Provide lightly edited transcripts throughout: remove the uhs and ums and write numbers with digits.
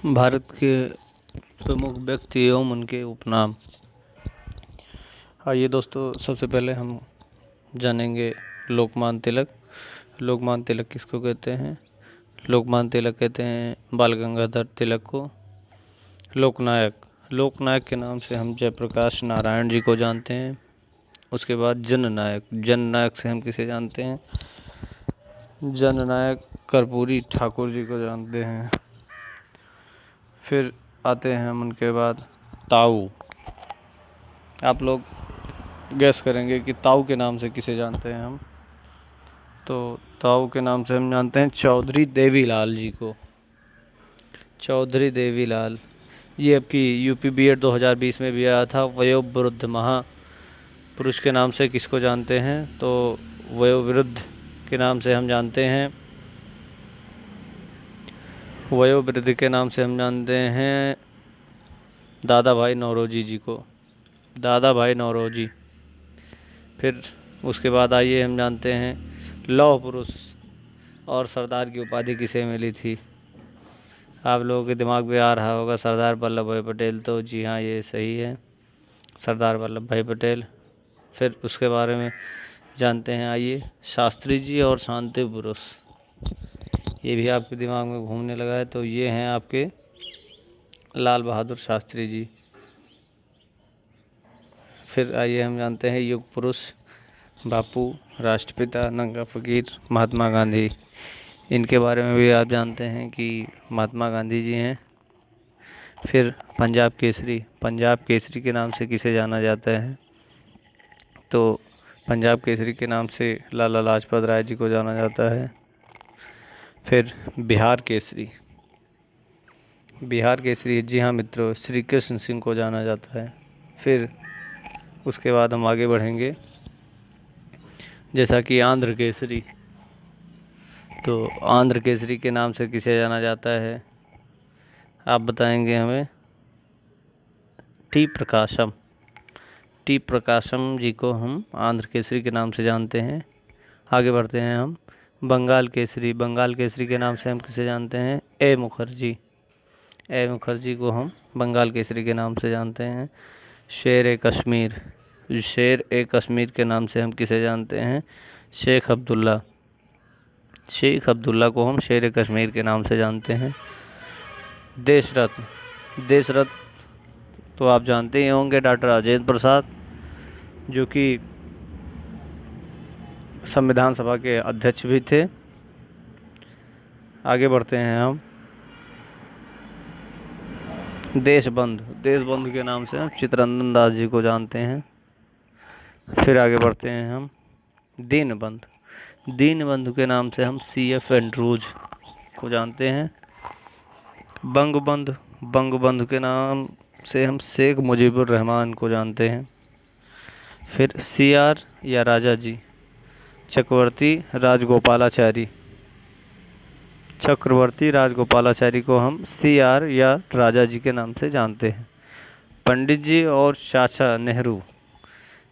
भारत के प्रमुख व्यक्ति एवं उनके उपनाम। आइए दोस्तों, सबसे पहले हम जानेंगे लोकमान्य तिलक। लोकमान्य तिलक किसको कहते हैं? लोकमान्य तिलक कहते हैं बाल गंगाधर तिलक को। लोकनायक, लोकनायक के नाम से हम जयप्रकाश नारायण जी को जानते हैं। उसके बाद जननायक, जननायक से हम किसे जानते हैं? जननायक कर्पूरी ठाकुर जी को जानते हैं। फिर आते हैं हम उनके बाद ताऊ। आप लोग गैस करेंगे कि ताऊ के नाम से किसे जानते हैं हम? तो ताऊ के नाम से हम जानते हैं चौधरी देवीलाल जी को। चौधरी देवीलाल, ये आपकी यूपी बीएड 2020 में भी आया था। वयोवृद्ध महापुरुष के नाम से किसको जानते हैं? तो वयोवृद्ध के नाम से हम जानते हैं, वयोवृद्ध के नाम से हम जानते हैं दादा भाई नौरोजी जी को। दादा भाई नौरोजी। फिर उसके बाद आइए हम जानते हैं लौह पुरुष और सरदार की उपाधि किसे मिली थी? आप लोगों के दिमाग में आ रहा होगा सरदार वल्लभ भाई पटेल। तो जी हाँ, ये सही है, सरदार वल्लभ भाई पटेल। फिर उसके बारे में जानते हैं, आइए शास्त्री जी और शांति पुरुष। ये भी आपके दिमाग में घूमने लगा है, तो ये हैं आपके लाल बहादुर शास्त्री जी। फिर आइए हम जानते हैं युग पुरुष बापू, राष्ट्रपिता, नंगा फकीर, महात्मा गांधी। इनके बारे में भी आप जानते हैं कि महात्मा गांधी जी हैं। फिर पंजाब केसरी, पंजाब केसरी के नाम से किसे जाना जाता है? तो पंजाब केसरी के नाम से लाला लाजपत राय जी को जाना जाता है। फिर बिहार केसरी, बिहार केसरी, जी हाँ मित्रों, श्री कृष्ण सिंह को जाना जाता है। फिर उसके बाद हम आगे बढ़ेंगे, जैसा कि आंध्र केसरी। तो आंध्र केसरी के नाम से किसे जाना जाता है? आप बताएंगे हमें। टी प्रकाशम, टी प्रकाशम जी को हम आंध्र केसरी के नाम से जानते हैं। आगे बढ़ते हैं हम। बंगाल केसरी, बंगाल केसरी के नाम से हम किसे जानते हैं? ए मुखर्जी, ए मुखर्जी को हम बंगाल केसरी के नाम से जानते हैं। शेर ए कश्मीर, शेर ए कश्मीर के नाम से हम किसे जानते हैं? शेख अब्दुल्ला, शेख अब्दुल्ला को हम शेर ए कश्मीर के नाम से जानते हैं। देश रत्न, देश रत्न तो आप जानते ही होंगे डॉक्टर राजेंद्र प्रसाद, जो कि संविधान सभा के अध्यक्ष भी थे। आगे बढ़ते हैं हम। देशबंधु, देशबंधु के नाम से हम चित्तरंजन दास जी को जानते हैं। फिर आगे बढ़ते हैं हम। दीनबंधु, दीनबंधु के नाम से हम CF एंड्रूज को जानते हैं। बंगबंधु, बंगबंधु के नाम से हम शेख मुजीबुर रहमान को जानते हैं। फिर CR या राजा जी, चक्रवर्ती राजगोपालाचारी, चक्रवर्ती राजगोपालाचारी को हम CR या राजा जी के नाम से जानते हैं। पंडित जी और चाचा नेहरू,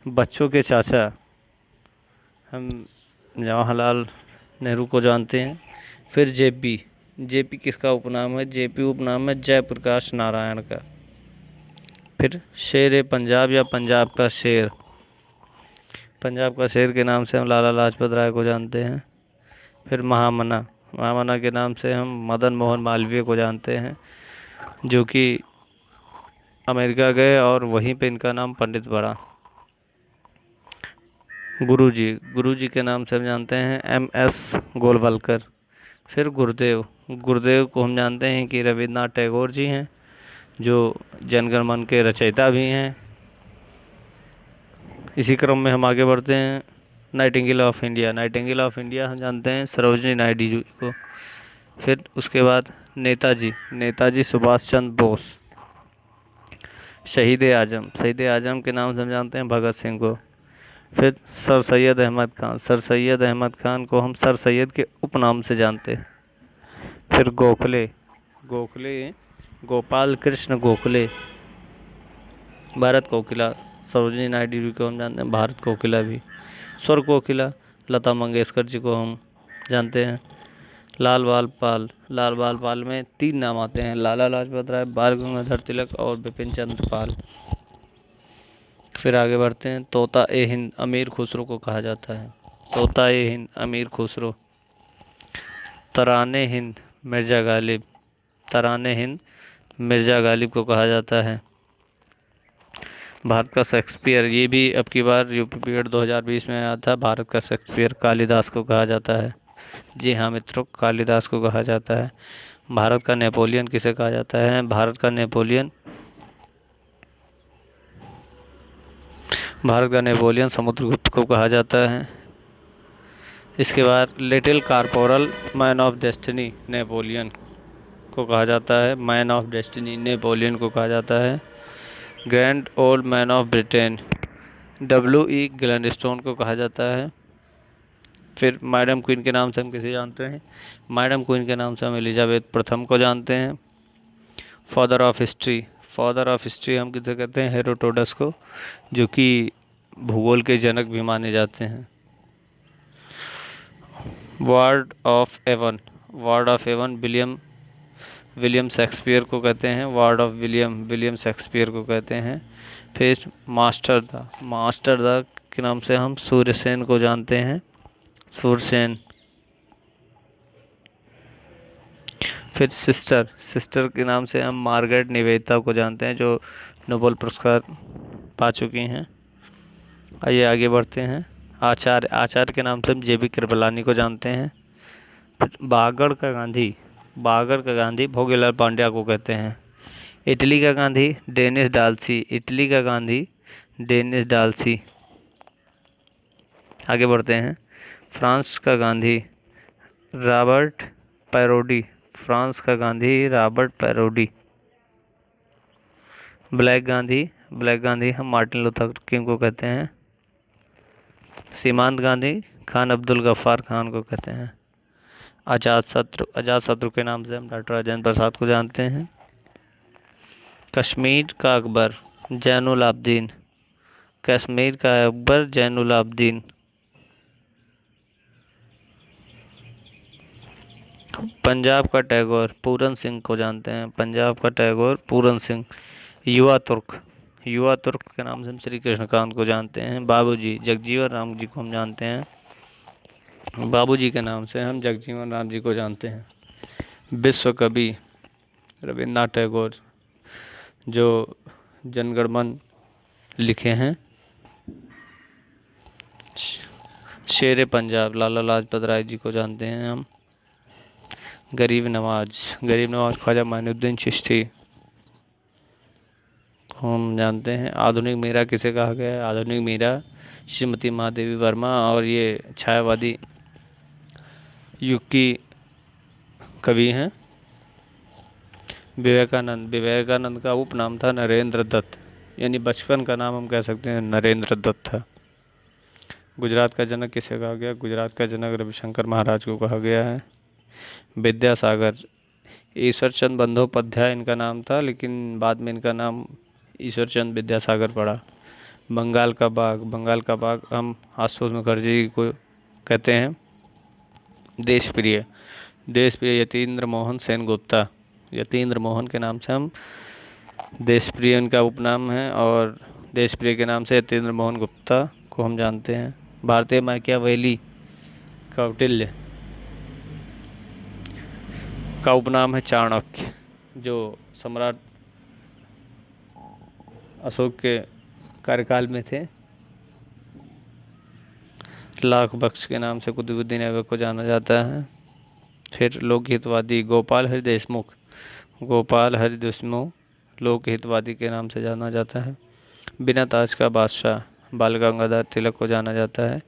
बच्चों के चाचा, हम जवाहरलाल नेहरू को जानते हैं। फिर JP, JP किसका उपनाम है? JP उपनाम है जयप्रकाश नारायण का। फिर शेर ए पंजाब या पंजाब का शेर, पंजाब का शेर के नाम से हम लाला लाजपत राय को जानते हैं। फिर महामना, महामना के नाम से हम मदन मोहन मालवीय को जानते हैं, जो कि अमेरिका गए और वहीं पे इनका नाम पंडित पड़ा। गुरुजी, गुरुजी के नाम से हम जानते हैं MS गोलवलकर। फिर गुरुदेव, गुरुदेव को हम जानते हैं कि रविन्द्रनाथ टैगोर जी हैं, जो जनगण मन के रचयिता भी हैं। इसी क्रम में हम आगे बढ़ते हैं। Nightingale of India, Nightingale of India हम जानते हैं सरोजनी नायडू जी को। फिर उसके बाद नेताजी, नेताजी सुभाष चंद्र बोस। शहीद आजम, शहीद आजम के नाम से हम जानते हैं भगत सिंह को। फिर सर सैयद अहमद खान, सर सैयद अहमद खान को हम सर सैयद के उपनाम से जानते हैं। फिर गोखले, गोखले गोपाल कृष्ण गोखले, भारत कोकिला, सरोजनी नायडू जी को हम जानते हैं भारत कोकिला भी। स्वर कोकिला लता मंगेशकर जी को हम जानते हैं। लाल बाल पाल। लाल बाल पाल में 3 नाम आते हैं, लाला लाजपत राय, बाल गंगाधर तिलक और बिपिन चंद्र पाल। फिर आगे बढ़ते हैं। तोता ए हिंद अमीर खुसरो को कहा जाता है। तोता ए हिंद अमीर खुसरो। तराने हिंद मिर्ज़ा गालिब। तराने हिंद मिर्ज़ा गालिब को कहा जाता है। भारत का शेक्सपियर, ये भी अब की बार यूपी पीरियड 2020 में आया था। भारत का शेक्सपियर कालिदास को कहा जाता है। जी हाँ मित्रों, कालिदास को कहा जाता है। भारत का नेपोलियन किसे कहा जाता है? भारत का नेपोलियन समुद्रगुप्त को कहा जाता है। इसके बाद little corporal man of destiny Napoleon को कहा जाता है। मैन ऑफ डेस्टिनी नेपोलियन को कहा जाता है। Grand old man of Britain WE Gladstone को कहा जाता है। फिर मैडम क्वीन के नाम से हम किसे जानते हैं? मैडम क्वीन के नाम से हम एलिजाबेथ प्रथम को जानते हैं। फादर ऑफ हिस्ट्री हम किसे कहते हैं? हेरोडोटस को, जो कि भूगोल के जनक भी माने जाते हैं। Bard of Avon William Shakespeare को कहते हैं। वार्ड ऑफ विलियम शेक्सपियर को कहते हैं। फिर मास्टर द के नाम से हम सूर्यसेन को जानते हैं। सूरसेन। फिर सिस्टर के नाम से हम मार्गरेट निवेदिता को जानते हैं, जो नोबेल पुरस्कार पा चुकी हैं। आइए आगे बढ़ते हैं। आचार्य के नाम से हम JB कृपलानी को जानते हैं। फिर बागड़ का गांधी भोगेलाल पांड्या को कहते हैं। इटली का गांधी डेनिस डाल्सी। आगे बढ़ते हैं। फ्रांस का Gandhi Robert parody. Black Gandhi हम मार्टिन लूथर किंग को कहते हैं। सीमांत गांधी खान अब्दुल गफ्फार खान को कहते हैं। अजात शत्रु के नाम से हम डॉक्टर राजेंद्र प्रसाद को जानते हैं। कश्मीर का अकबर जैनुल आबदीन। पंजाब का टैगोर पूरन सिंह को जानते हैं। युवा तुर्क के नाम से हम श्री कृष्णकांत को जानते हैं। बाबूजी जगजीवन राम जी को हम जानते हैं। बाबूजी के नाम से हम जगजीवन राम जी को जानते हैं। विश्व कवि रविन्द्रनाथ टैगोर, जो जनगणमन लिखे हैं। शेर पंजाब लाला लाजपत राय जी को जानते हैं हम। गरीब नवाज ख्वाजा माइनुद्दीन चिश्ती को हम जानते हैं। आधुनिक मीरा किसे कहा गया है? आधुनिक मीरा श्रीमती महादेवी वर्मा, और ये छायावादी युग की कवि हैं। विवेकानंद का उपनाम था नरेंद्र दत्त, यानी बचपन का नाम हम कह सकते हैं नरेंद्र दत्त था। गुजरात का जनक किसे कहा गया? गुजरात का जनक रविशंकर महाराज को कहा गया है। विद्यासागर ईश्वरचंद बंदोपाध्याय इनका नाम था, लेकिन बाद में इनका नाम ईश्वरचंद विद्यासागर पड़ा। बंगाल का बाग हम आशुतोष मुखर्जी को कहते हैं। देशप्रिय यतीन्द्र मोहन के नाम से हम देशप्रिय इनका उपनाम है, और देशप्रिय के नाम से यतीन्द्र मोहन गुप्ता को हम जानते हैं। भारतीय मैकियावेली कौटिल्य का उपनाम है चाणक्य, जो सम्राट अशोक के कार्यकाल में थे। लाख बख्श के नाम से कुतुबुद्दीन ऐबक को जाना जाता है। फिर लोकहितवादी गोपाल हरि देशमुख लोकहितवादी के नाम से जाना जाता है। बिना ताज का बादशाह बाल गंगाधर तिलक को जाना जाता है।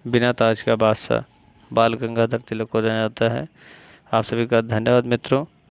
बिना ताज का बादशाह बाल गंगाधर तिलक को जाना जाता है। आप सभी का धन्यवाद मित्रों।